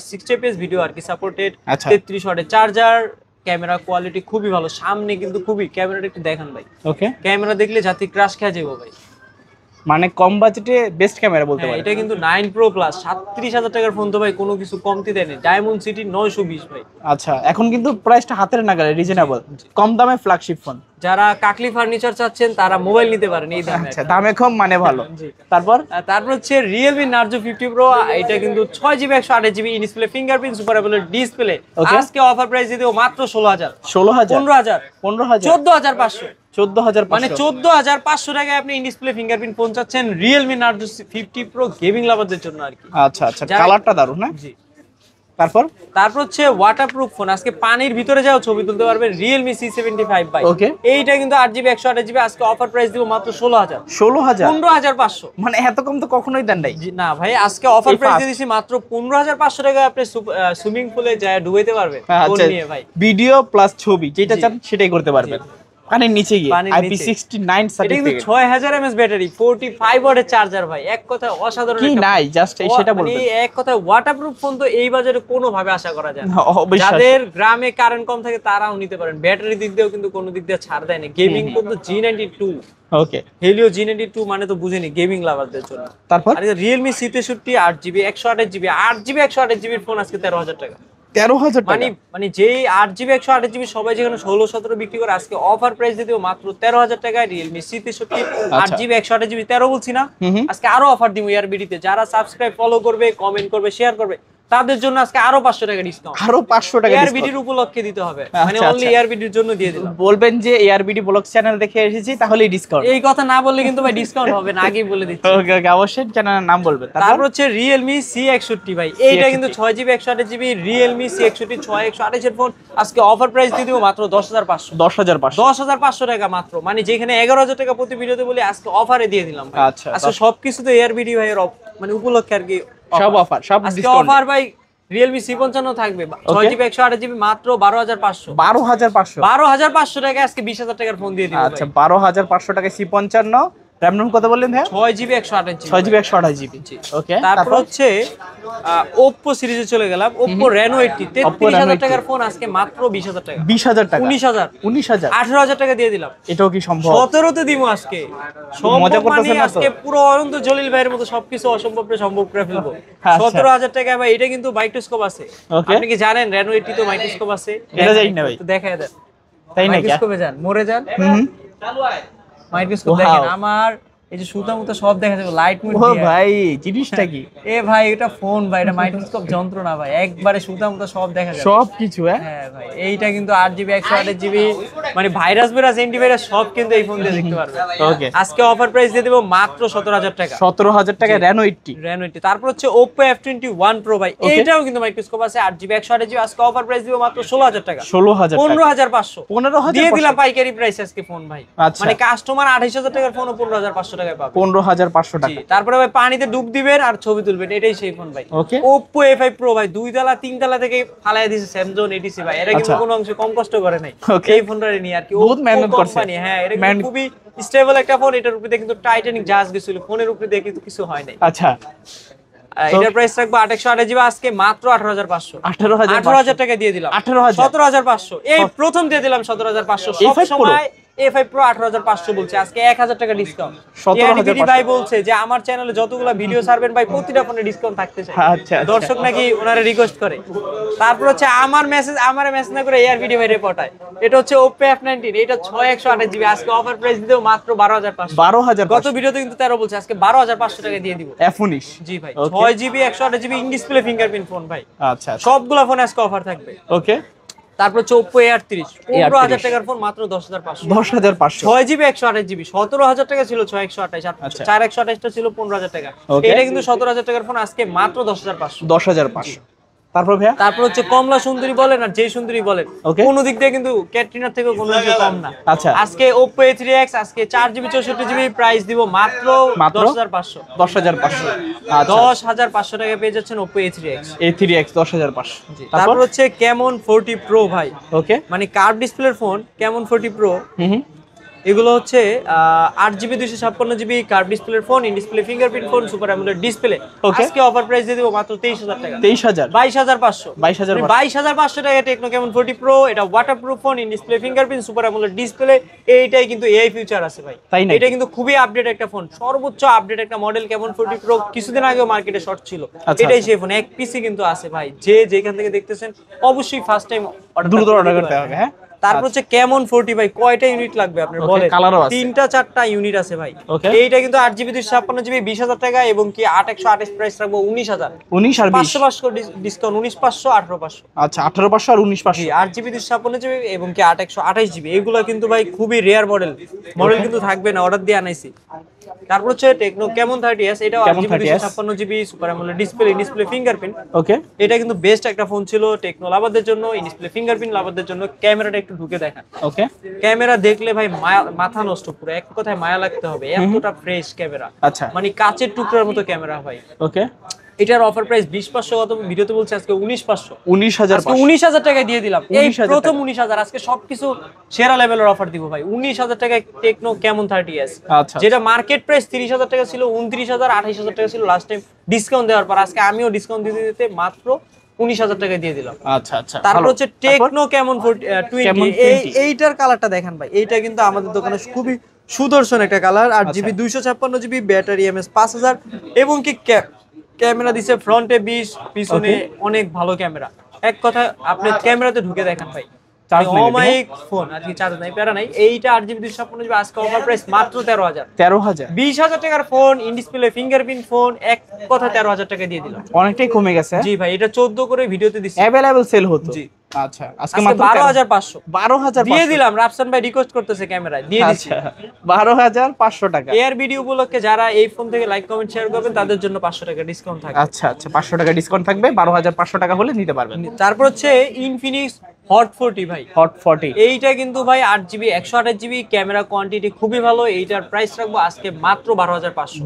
60 fps ভিডিও আর কি সাপোর্টেড, 33 ওয়াটের চার্জার, ক্যামেরা কোয়ালিটি খুবই ভালো, সামনে কিন্তু খুবই, ক্যামেরাটা একটু দেখান ভাই। ওকে, ক্যামেরা দেখলে জাতি ক্রাশ খেয়ে যাবো ভাই। মানে কম বাজেটে বেস্ট ক্যামেরা বলতে হ্যাঁ, পারেন। এটা কিন্তু 9 প্রো প্লাস 37,000 টাকার ফোন তো ভাই কোনো কিছু কমতি দেয়নি। ডায়মন্ড সিটি 920 ভাই। আচ্ছা, এখন কিন্তু প্রাইসটা হাতের নাগালে, রিজনেবল, কম দামে ফ্ল্যাগশিপ ফোন। যারা কাকলি ফার্নিচার চাচ্ছেন তারা মোবাইল নিতে পারেন এই দামে। আচ্ছা, দামে কম মানে ভালো। জি। তারপর তারপর হচ্ছে Realme Narzo 50 Pro, এটা কিন্তু 6GB 128GB in display fingerprint super AMOLED display. Okay. আজকে অফার প্রাইস দিয়ে দেব মাত্র 16,000, 16,000, 15,000, 15,000, 14,500, 14,500, মানে 14,500 টাকায় আপনি ইন ডিসপ্লে ফিঙ্গারপ্রিন্ট ফোন চাচ্ছেন Realme Narzo 50 Pro গেমিং লাভারদের জন্য আর কি। আচ্ছা আচ্ছা, কালারটা দারুণ না? জি। তারপর হচ্ছে ওয়াটারপ্রুফ ফোন, আজকে পানির ভিতরে যাও ছবি তুলতে পারবেন Realme C75 ভাই। Okay. এইটা কিন্তু 8GB 128GB, আজকে অফার প্রাইস দিব মাত্র 16,000, 16,000, 15,500। মানে এত কম তো কখনোই দেন নাই। জি না ভাই, আজকে অফার এই প্রাইস first। দিয়ে দিছি মাত্র 15,500 টাকায় আপনি সুইমিং পুলে যায় ডুবাইতে পারবেন ফোন আচ্ছা, নিয়ে ভাই। ভিডিও প্লাস ছবি যেটা জি। চান সেটাই করতে পারবেন। পানির নিচে গিয়ে পানির নিচে। IP69 এটা কিন্তু সার্টিফিকেট 6000 mAh ব্যাটারি, 45 ওয়াটের চার্জার ভাই। এক কথায় অসাধারণ কি একটা নাই, জাস্ট সেটা মানে বলবেন। এক কথায় ওয়াটারপ্রুফ ফোন তো এই বাজারে কোনো ভাবে আশা করা যায় না। অবিশ্বাস্য। যাদের গ্রামে কারেন্ট কম থাকে তারাও নিতে পারেন। ব্যাটারি দিক দিয়েও কিন্তু কোনো দিক দিয়ে ছাড় দেয় না। গেমিং কিন্তু G92, ওকে, Helio G92 মানে তো বুঝেনি, গেমিং লাভারদের জন্য। তারপর আর Realme C63 8GB 128GB, 8GB 128GB phone আজকে 13,000 টাকা। 13,000 মানে টাকা। মানে যেই 8GB 128GB সবাই যেখানে 16-17 বিক্রি করে, আজকে অফার প্রাইস দিয়ে দেবো মাত্র 13,000 টাকায় Realme C63 8GB 128GB। 13 বলছি না, আজকে আরো অফার দিব ইয়ারবিডিতে। যারা সাবস্ক্রাইব, ফলো করবে, কমেন্ট করবে, শেয়ার করবে, তাদের জন্য আজকে আরো 500 টাকা ডিসকাউন্ট। আরো 500 টাকা ইয়ারবিডির উপলক্ষে দিতে হবে, মানে আচ্ছা, অনলি আচ্ছা। ইয়ারবিডির জন্য দিয়ে দিলাম। বলবেন যে এআরবিডি ব্লগ চ্যানেল দেখে এসেছি তাহলেই ডিসকাউন্ট। এই কথা না বললে কিন্তু ভাই ডিসকাউন্ট হবে না, আগেই বলে দিচ্ছি। ওকে ওকে, অবশ্যই চ্যানেলের নাম বলবেন। তারপর হচ্ছে Realme C61 ভাই, এইটা কিন্তু 6GB 128GB Realme C61 6128 এর ফোন। আজকে অফার প্রাইস দিয়ে দিব মাত্র 10,500, 10,500। 10,500 টাকা মাত্র। মানে যেখানে 11,000 টাকা প্রতি ভিডিওতে বলি, আজকে অফারে দিয়ে দিলাম ভাই। আচ্ছা, আজকে সবকিছুতে এয়ারবিডি ভাই এর মানে উপলক্ষে আর কি সব অফার, সব আজকে ডিসকাউন্ট। অফার ভাই Realme C55 থাকবে 6GB 128GB মাত্র 12,500, 12,500। 12,500 টাকা আজকে 20,000 টাকার ফোন দিয়ে দিব ভাই। আচ্ছা, 12,500 টাকা C55। RAM রোম কত বললেন ভাই? 6GB 128GB। 6GB 128GB। ওকে, তারপর হচ্ছে Oppo সিরিজে চলে গেলাম। Oppo Reno 80 33,000 টাকার ফোন আজকে মাত্র 20,000 টাকা। 20,000 টাকা, 19,000, 19,000। 18,000 টাকা দিয়ে দিলাম। এটাও কি সম্ভব? 17তে দিব আজকে। মজা সম্ভব করতেছেন মানে না তো? আজকে পুরো অনন্ত জলিল ভাইয়ের মতো সবকিছু অসম্ভবকে সম্ভব করে ফেলবো। আচ্ছা। 17,000 টাকা ভাই। এটা কিন্তু মাইক্রোস্কোপ আছে। Okay. আপনি কি জানেন Reno 80 তো মাইক্রোস্কোপ আছে? এটা জানি না ভাই। তো দেখায় দেন। তাই নাকি? মাইক্রোস্কোপে যান, মরে যান, হুম। Microscope Wow. দেখেন। আমার এই যে সুতা মুতা সব দেখা যাবে লাইট মুট ও দিয়ে। ভাই, জিনিসটা কি? এ ভাই এটা ফোন ভাই, এটা মাইক্রোস্কোপ যন্ত্র না ভাই। একবারে সুতা মুতা সব দেখা যাবে। সব কিছু হ্যাঁ। হ্যাঁ ভাই, এইটা কিন্তু 8GB 128GB, মানে ভাইরাস অ্যান্টিভাইরাস সব কিন্তু এই ফোন দিয়ে দেখতে পারবে। ওকে, আজকে অফার প্রাইস দিয়ে দেবো মাত্র 17,000 টাকা। 17,000 টাকা Reno 80। Reno 80। তারপর হচ্ছে Oppo F21 Pro ভাই, এইটাও কিন্তু মাইক্রোস্কোপ আছে 8GB 128GB। আজকে অফার প্রাইস দিব মাত্র 16,000 টাকা, 16,000 টাকা। 15,500 15,500 দিয়ে দিলাম পাইকারি প্রাইস আজকে ফোন ভাই। আচ্ছা। মানে কাস্টমার 28,000 টাকার ফোন 15,500 টাকায় পাবে। 15,500 জি, টাকা। তারপরে ভাই পানিতে ডুব দিবেন আর ছবি তুলবেন, এটাই সেই ফোন ভাই। ওকে। Oppo A5 Pro ভাই 2 তলা 3 তলা থেকে ফালায় দিয়েছে Samsung ATC ভাই। এটা কিন্তু আচ্ছা। কোনো অংশে কম কষ্ট করে নাই Okay. এই ফোনটা নিয়ে আর কি। বহুত Oppo মেহনত করছে। company, হ্যাঁ এটা কিন্তু মেহনত- খুবই স্টেবল একটা ফোন। এটার উপরে কিন্তু টাইটানিক জাহাজ গেছিল, ফোনের উপরে দিয়ে কিন্তু কিছু হয় নাই। আচ্ছা, এটার প্রাইস রাখবো 828GB আজকে মাত্র 18,500, 18,500 18,000 টাকা দিয়ে দিলাম। 18,000 17,500 এই প্রথম দিয়ে দিলাম 17,500। সব A5 Pro? সময় A5 Pro 18,500 বলছে, আজকে 1,000 টাকা ডিসকাউন্ট। 17,500 ভাই বলছে যে আমার চ্যানেলে যতগুলো ভিডিও ছাড়বেন ভাই প্রতিটা ফোনে ডিসকাউন্ট থাকতে চাই। আচ্ছা, আচ্ছা। দর্শক নাকি ওনারে রিকোয়েস্ট করে। তারপর হচ্ছে আমার মেসেজ না করে এয়ার ভিডিও ভাই রেপোর্টায়। এটা হচ্ছে Oppo F19, এটা 6128GB। আজকে অফার প্রাইস দিতেও মাত্র 12,500। 12,500। গত ভিডিওতে কিন্তু 13 বলছে, আজকে 12,500 টাকা দিয়ে দিব। F19। জি ভাই, Okay. 6GB 128GB in display fingerprint phone ভাই। আচ্ছা, সবগুলা ফোনে আজকে অফার থাকবে। ওকে। তারপর হচ্ছে Oppo A38 15,000 টাকার ফোন মাত্র 10,500। 10,500। 6GB 128GB 17,000 টাকা ছিল 6,128, আর আচ্ছা। 4,128 টা ছিল 15,000 টাকা। Okay. এটা কিন্তু 17,000 টাকার ফোন আজকে মাত্র 10,500। 10,500। তারপর ভাইয়া? তারপর হচ্ছে কমলা সুন্দরী বলেন আর যেই সুন্দরী বলেন, Okay. কোন দিক দিয়ে কিন্তু ক্যাটরিনার থেকে কোনো দিকে কম না। আচ্ছা। আজকে Oppo A3X আজকে 4GB 64GB প্রাইস দিব মাত্র 10,500। 10,500। আচ্ছা, 10,500 টাকা পেয়ে যাচ্ছেন Oppo A3X। A3X 10,500। তারপর তারপর হচ্ছে Camon 40 Pro ভাই, ওকে। মানে কার্ভ ডিসপ্লের ফোন Camon 40 Pro। হুম। এগুলো হচ্ছে 8GB 256GB কার্ভ ডিসপ্লের phone, in display fingerprint phone, super AMOLED display. আজকে অফার প্রাইস দিয়ে দেবো মাত্র 23,000 টাকা। 23,000 22,500 22,500 22,500 টাকা টেকনো কেমন 40 প্রো। এটা waterproof phone, in display fingerprint, super AMOLED display. এইটাই কিন্তু এআই ফিউচার আছে ভাই। তাই না? এটা কিন্তু খুবই আপডেট একটা ফোন, সর্বোচ্চ আপডেট একটা মডেল কেমন 40 প্রো। কিছুদিন আগেও মার্কেটে শর্ট ছিল, এটাই সেই ফোন। এক পিসি কিন্তু আছে ভাই, যে যেখান থেকে দেখতেছেন অবশ্যই ফার্স্ট টাইম দ্রুত অর্ডার করতে হবে। হ্যাঁ, তারপর হচ্ছে কেমন 40 ভাই, কয়টা ইউনিট লাগবে আপনার বলেন? কালারও আছে, 3টা 4টা ইউনিট আছে ভাই। এইটা কিন্তু 8GB 256GB 20,000 টাকা এবং কি 8128 প্রাইস রাখবো 19,000। 19 আর 20 500 ডিসকাউন্ট 19,500 18,500। আচ্ছা 18,500 আর 19,500। 8GB 256GB এবং কি 8128GB এগুলো কিন্তু ভাই খুবই রেয়ার মডেল কিন্তু থাকবে না, অর্ডার দিয়ে আনাইছি। তারপর হচ্ছে টেকনো কেমন 30s, এটাও 8GB 256GB super AMOLED display fingerprint. Okay, এটা কিন্তু বেস্ট একটা ফোন ছিল টেকনো লাভারদের জন্য, ইন ডিসপ্লে ফিঙ্গারপ্রিন্ট লাভারদের জন্য। ক্যামেরাটা একটু ঢুকে দেখেন। ওকে, ক্যামেরা দেখলে ভাই মাথা নষ্ট, পুরো এক কথায় মায়া লাগতে হবে, এতটা ফ্রেশ ক্যামেরা। আচ্ছা, মানে কাচের টুকরার মতো ক্যামেরা ভাই। ওকে, এটার অফার প্রাইস 20,500, কত ভিডিওতে বলছে আজকে 19,500। 19,000 টাকায় দিয়ে দিলাম, এই 19,000 প্রথম 19,000। আজকে সবকিছু সেরা লেভেলের অফার দিব ভাই। 19,000 টাকায় টেকনো কেমন 30s, আচ্ছা, যেটা মার্কেট প্রাইস 30,000 টাকা ছিল, 29,000 28,000 টাকা ছিল লাস্ট টাইম ডিসকাউন্ট দেওয়ার পর। আজকে আমিও ডিসকাউন্ট দিতে দিতে মাত্র 19,000 টাকায় দিয়ে দিলাম। আচ্ছা আচ্ছা। তারপর হচ্ছে টেকনো কেমন 20, এইটার কালারটা দেখেন ভাই। এইটা কিন্তু আমাদের দোকানে খুবই সুদর্শন একটা colour. 8GB 256GB, battery MS 5000 এবং কি ক্যামেরা দিছে ফ্রন্টে 20, পিছনে অনেক ভালো ক্যামেরা। এক কথা আপনি ক্যামেরাতে ঢুকে দেখেন ভাই, অমাইক ফোন। আর কি চার্জ নাই, প্যারা নাই। এইটা 8GB 256GB আজকে অফার প্রাইস মাত্র 13,000। 20,000 টাকার phone, in display fingerprint phone, এক কথা 13,000 টাকা দিয়ে দিলাম। অনেকটাই কমে গেছে। জি ভাই, এটা 14 করে ভিডিওতে দিছি, अवेलेबल সেল হতো। জি আচ্ছা, আজকে মাত্র 12,500 দিয়ে দিলাম। রাফসান ভাই রিকোয়েস্ট করতেছে ক্যামেরায় দিয়ে দিচ্ছি। 12,500 টাকা। এয়ার ভিডিও উপলক্ষে যারা এই ফোন থেকে লাইক কমেন্ট শেয়ার করবেন তাদের জন্য 500 টাকা ডিসকাউন্ট থাকবে। আচ্ছা আচ্ছা, 500 টাকা ডিসকাউন্ট থাকবে, 12,500 টাকা হলে নিতে পারবেন। তারপর হচ্ছে ইনফিনিক্স হট 40 ভাই। হট 40 এইটা কিন্তু ভাই 8GB 128GB ক্যামেরা কোয়ান্টিটি খুবই ভালো। এইটার প্রাইস রাখবো আজকে মাত্র 12,500।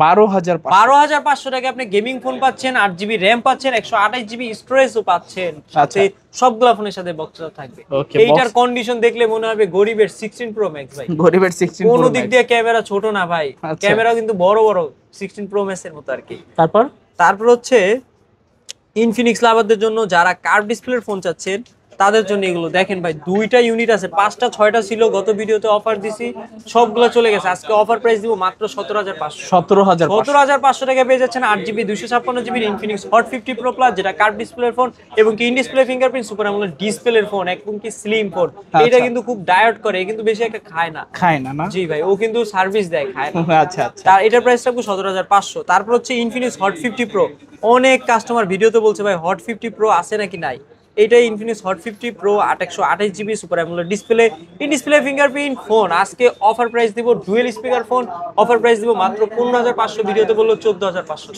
12,500 টাকা আপনি গেমিং ফোন পাচ্ছেন, 8GB র্যাম পাচ্ছেন, 128GB স্টোরেজও পাচ্ছেন, সাথে সবগুলা ফোনের সাথে বক্স থাকবে। এইটার কন্ডিশন দেখলে মনে হবে গরিবের 16 প্রো ম্যাক্স ভাই। গরিবের 16 প্রো কোন দিক দিয়ে ক্যামেরা ছোট না ভাই, ক্যামেরা কিন্তু বড় বড় 16 প্রো ম্যাক্স এর মতো আর কি। তারপর হচ্ছে ইনফিনিক্স লাভারদের জন্য যারা কার্ভ ডিসপ্লের ফোন চাচ্ছেন তাদের জন্য এগুলো দেখেন ভাই। 2টা ইউনিট আছে, 5টা 6টা ছিল গত ভিডিওতে অফার দিছি, সবগুলো চলে গেছে। আজকে অফার প্রাইস দিব মাত্র 17,500। 17,500 টাকা পেয়ে যাচ্ছেন 8GB 256GB Infinix hot 50 pro plus, যেটা কার্ভ ডিসপ্লের ফোন এবং কি in display fingerprint super AMOLED ডিসপ্লের ফোন, একদম কি স্লিম ফোন। এটা কিন্তু খুব ডায়েট করে, কিন্তু বেশি একটা খায় না না। জি ভাই, ও কিন্তু সার্ভিস দেয়, খায় না। আচ্ছা আচ্ছা। তার এটার প্রাইস রাখবো 17,500। তারপর হচ্ছে ইনফিনিক্স হট 50 প্রো। অনেক কাস্টমার ভিডিওতে বলছে ভাই হট 50 প্রো আছে নাকি নাই। এটাই Infinix hot 50 pro 828GB super AMOLED display, in display fingerprint phone. আজকে অফার প্রাইস দিব dual speaker phone, offer price দিব মাত্র 15,500। ভিডিওতে বললো 14,500।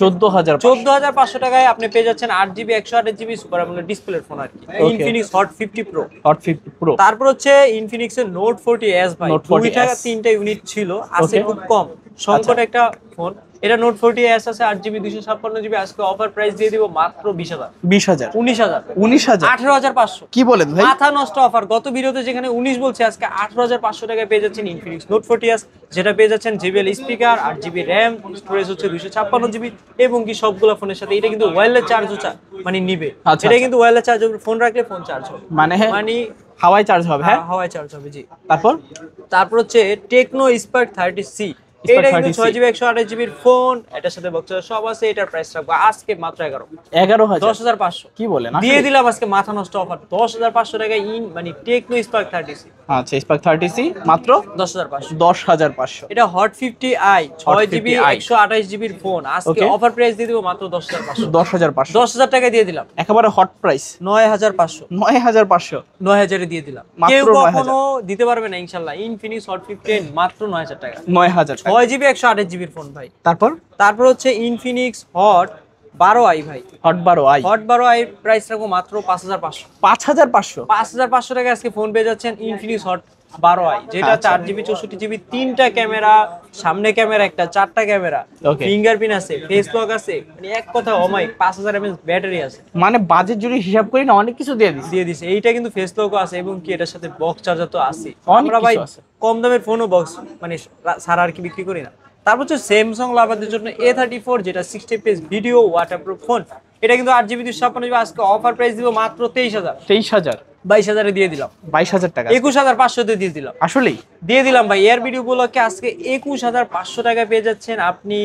14,500 টাকায় আপনি পেয়ে যাচ্ছেন 8GB 128GB সুপার অ্যামোলেড ডিসপ্লের ফোন আর কি, ইনফিনিক্স হট 50 প্রো। তারপর হচ্ছে ইনফিনিক্স এর নোট 40s ভাই। 2টা 3টা ইউনিট ছিল, আছে খুব কম, সংকট একটা ফোন। এটা নোট 40s আছে 8GB 256GB। আজকে অফার প্রাইস দিয়ে দিব মাত্র 20,000। 18,500। কি বলেন ভাই, মাথা নষ্ট অফার। গত ভিডিওতে যেখানে 19 বলছে, আজকে 18,500 টাকায় পেয়ে যাচ্ছেন ইনফিনিক্স নোট 40s, যেটা পেয়ে যাচ্ছেন JBL speaker, 8GB RAM, storage হচ্ছে 256GB এবং কি সবগুলো ফোনের সাথে। এটা কিন্তু ওয়্যারলেস চার্জও মানে নিবে। এটা কিন্তু ওয়্যারলেস চার্জ হবে, ফোন রাখলে ফোন চার্জ হবে, মানে হাওয়ায় চার্জ হবে। হ্যাঁ, হাওয়ায় চার্জ হবে। জি। তারপর হচ্ছে টেকনো স্পার্ক 30C। এটা কিন্তু 6GB 128GB ফোন, এটার সাথে বক্স সব আছে। এটার প্রাইস রাখবো আজকে মাত্র 10,500। কি বলেন, দিয়ে দিলাম আজকে মাথা নষ্ট অফার 10,500 টাকায় মানে টেকনো স্পার্ক 30C। আচ্ছা, স্পার্ক 30C মাত্র 10,500। এটা হট 50i 6GB 128GB এর ফোন, আজকে অফার প্রাইস দিয়ে দিব মাত্র 10,500। 10,000 টাকা দিয়ে দিলাম, একেবারে হট প্রাইস 9,500। 9,500 এ দিয়ে দিলাম। কেউ কখনো দিতে পারবে না ইনশাআল্লাহ। ইনফিনিক্স হট 50 মাত্র 9,000 টাকা। 6GB 128GB এর ফোন ভাই। তারপর হচ্ছে ইনফিনিক্স হট 12i ভাই। হট 12i প্রাইস রাখবো মাত্র 5,500। 5,500 টাকা আজকে ফোন পেয়ে যাচ্ছেন ইনফিনিক্স হট 12i, যেটা 4GB 64GB, 3টা ক্যামেরা, সামনে ক্যামেরা একটা, 4টা ক্যামেরা, Okay. ফিঙ্গারপ্রিন্ট আছে, ফেস লক আছে, মানে এক কথা অমাইক, 5000 mAh ব্যাটারি আছে, মানে বাজেট যদি হিসাব করি না অনেক কিছু দিয়ে দিছি। দিয়ে দিছে। এইটা কিন্তু ফেস লকও আছে এবং কি এটার সাথে বক্স চার্জার তো আছে। অনেক আমরা ভাই কিছু আছে। কম দামের ফোনও বক্স মানে সারা আর কি বিক্রি করি না। তারপর হচ্ছে স্যামসাং লাভারদের জন্য A34, যেটা 60 fps ভিডিও ওয়াটারপ্রুফ ফোন। এটা কিন্তু 8GB 256GB, আজকে অফার প্রাইস দিব মাত্র 23000, 23,000, 22000 এ দিয়ে দিলাম, 22,000 টাকা 21500 দিয়ে দিলাম, আসলেই দিয়ে দিলাম ভাই। এর ভিডিও গুলোকে আজকে 21500 টাকায় পেয়ে যাচ্ছেন আপনি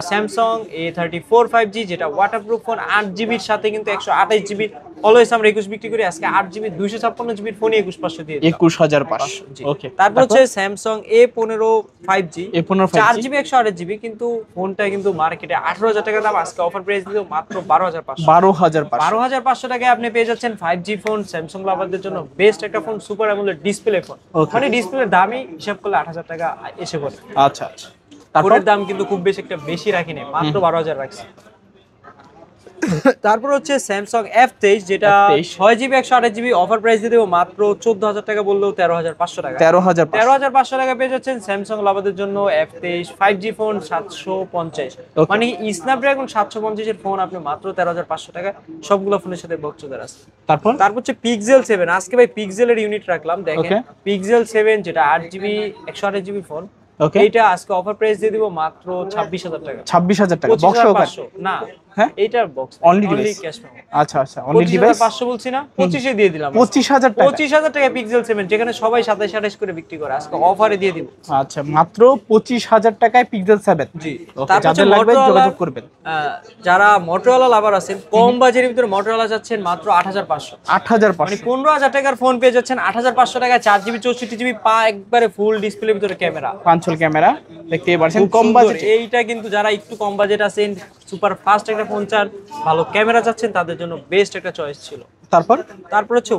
স্যামসাং A34 5G, যেটা ওয়াটারপ্রুফ ফোন, 8GBর সাথে কিন্তু 128GB। অলওয়েজ আমরা 21 বিক্রি করি, আজকে 8GB 256GB ফোনই 21500 দিয়ে দিলাম। 21,500। জি। ওকে, তারপর হচ্ছে Samsung A15 5G, A15 5G 4GB 128GB, কিন্তু ফোনটা কিন্তু মার্কেটে 18000 টাকা দাম, আজকে অফার প্রাইস দিল মাত্র 12500। 12,500। 12500 টাকায় আপনি পেয়ে যাচ্ছেন 5G ফোন। স্যামসাং লাভারদের জন্য বেস্ট একটা phone, super AMOLED display phone. Okay. মানে ডিসপ্লের দামই হিসাব করলে 8000 টাকা এসে পড়ে। আচ্ছা আচ্ছা, তারপর ফোনের দাম কিন্তু খুব বেশি একটা বেশি রাখিনি, মাত্র 12000 রাখছি। তারপর হচ্ছে স্যামসাং F23, যেটা F23 6GB 128GB, offer price দিয়ে দেবো মাত্র 14000 টাকা, বললেও 13500 টাকা। 13,500। 13500 টাকা পেয়ে যাচ্ছেন স্যামসাং লাভারদের জন্য F23 5G ফোন 750। Okay. মানে স্ন্যাপড্রাগন 750 এর ফোন আপনি মাত্র 13500 টাকা, সবগুলো ফোনের সাথে বক্সদার আছে। তারপর তারপর হচ্ছে পিক্সেল 7, আজকে ভাই পিক্সেলের ইউনিট রাখলাম, দেখেন Okay. পিক্সেল 7, যেটা 8GB 128GB ফোন। ওকে, এইটা আজকে অফার প্রাইস দিয়ে দিব মাত্র 26000 টাকা। 26,000 টাকা বক্স সহকারে। 25500 না, হ্যাঁ এইটার box Only device? Cash memo. আচ্ছা আচ্ছা, অনলি ডিভাইস 500 বলছি না, 25 এ দিয়ে দিলাম। 25,000 টাকা। 25000 টাকা পিক্সেল 7, যেখানে সবাই 27 করে বিক্রি করে, আজকে অফারে দিয়ে দিব। আচ্ছা, মাত্র 25,000 টাকায় পিক্সেল 7। জি। ওকে, তারপর হচ্ছে যাদের লাগবে Motorola, যোগাযোগ করবেন। যারা মোটরোলা লাভার আছেন, কম বাজেটের ভিতরে মোটরোলা যাচ্ছেন মাত্র 8500। 8,500। মানে 15000 টাকার ফোন পেয়ে যাচ্ছেন 8500 টাকায়, 4GB 64GB, একবারে ফুল ডিসপ্লের ভিতরে ক্যামেরা, পাঁচল ক্যামেরা দেখতেই পারছেন, খুব কম সুন্দর। বাজেটে। এইটা কিন্তু যারা একটু কম বাজেট আছেন, সুপার ফাস্ট একটা ফোন চান, ভালো ক্যামেরা চাচ্ছেন, তাদের জন্য বেস্ট একটা চয়েস ছিল। তারপর হচ্ছে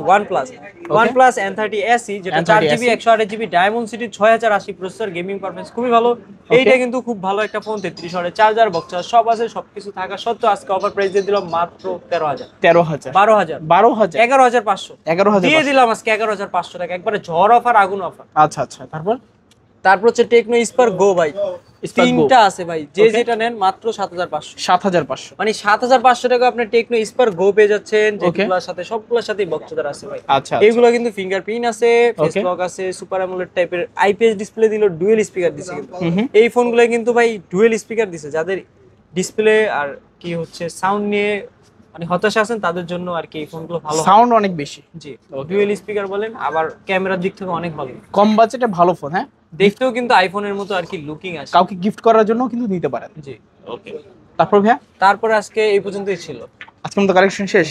OnePlus N30 SE, যেটা N30 4GB 128GB, diamond city 6080 processor, gaming performance খুবই ভালো। এইটা কিন্তু খুব ভালো একটা ফোন, 33 ওয়াটের চার্জার, বক্স চার্জার সব আছে। সবকিছু থাকা সত্ত্বেও আজকে অফার প্রাইস দিয়ে দিলাম মাত্র 13000, 13,000, 12000, 12,000, 11500, 11,000 দিয়ে দিলাম আজকে 11500 টাকা, একবারে ঝড় অফার, আগুন অফার। আচ্ছা আচ্ছা, তারপর হচ্ছে টেকনো স্পার্ক গো ভাই, Spark Go। তিনটা আছে ভাই, যে Okay. যেটা নেন মাত্র 7500। 7,500। মানে 7500 টাকা আপনি টেকনো স্পার্ক গো পেয়ে যাচ্ছেন, Okay. যেগুলোর সাথে সবগুলোর সাথেই বক্সদার আছে ভাই। আচ্ছা, এইগুলো কিন্তু ফিঙ্গারপ্রিন্ট আছে, ফেস Okay. লক আছে, সুপার অ্যামোলেড টাইপের আইপিএস ডিসপ্লে দিল, ডুয়েল স্পিকার দিছে কিন্তু। এই ফোনগুলো কিন্তু ভাই ডুয়েল স্পিকার দিছে, যাদের ডিসপ্লে আর কি হচ্ছে সাউন্ড নিয়ে মানে হতাশা আছেন, তাদের জন্য আর কি এই ফোনগুলো ভালো। সাউন্ড অনেক বেশি, জি, ডুয়েল স্পিকার বলেন, আবার ক্যামেরার দিক থেকে অনেক ভালো, কম বাজেটে ভালো ফোন। হ্যাঁ, দেখতেও কিন্তু আইফোনের মতো আর কি লুকিং আসে। কাউকে গিফট করার জন্য কিন্তু নিতে পারেন। জি। ওকে, তারপর ভাইয়া তারপরে আজকে এই পর্যন্তই ছিল। আজকের মতো কালেকশন শেষ।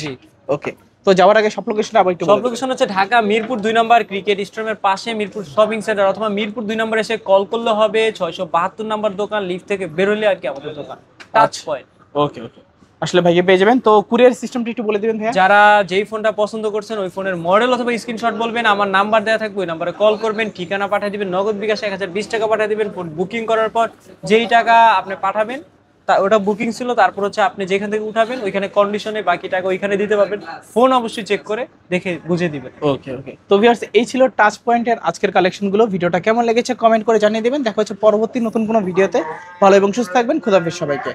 ওকে, তো যাওয়ার আগে সব লোকেশনটা আবার একটু সব লোকেশন হচ্ছে ঢাকা মিরপুর 2 নম্বর ক্রিকেট স্টেডিয়ামের পাশে মিরপুর শপিং সেন্টার, অথবা মিরপুর 2 নম্বর এসে কল করলে হবে। 672 নম্বর দোকান, লিফট থেকে বের হলে আর কি আমাদের দোকান, টাচ পয়েন্ট। ওকে ওকে, আসলে ভাইকে পেয়ে যাবেন। তো কুরিয়ার সিস্টেমটা একটু বলে দিবেন ভাইয়া। যারা যেই ফোনটা পছন্দ করছেন ওই ফোনের মডেল অথবা স্ক্রিনশট বলবেন, আমার নাম্বার দেওয়া থাকবে, ওই নাম্বারে কল করবেন, ঠিকানা পাঠিয়ে দিবেন, নগদ বিকাশ 1020 টাকা পাঠিয়ে দিবেন। ফোন বুকিং করার পর যেই টাকা আপনি পাঠাবেন ওটা বুকিং ছিল, তারপর হচ্ছে আপনি যেখান থেকে উঠাবেন ওইখানে কন্ডিশনে বাকি টাকা ওইখানে দিতে পারবেন। ফোন অবশ্যই চেক করে দেখে বুঝে দিবেন। ওকে ওকে, তো ভিউয়ার্স এই ছিল টাচ পয়েন্টের আজকের কালেকশনগুলো। ভিডিওটা কেমন লেগেছে কমেন্ট করে জানিয়ে দিবেন। দেখা হচ্ছে পরবর্তী নতুন কোনো ভিডিওতে। ভালো এবং সুস্থ থাকবেন। খোদা হাফেজ সবাইকে।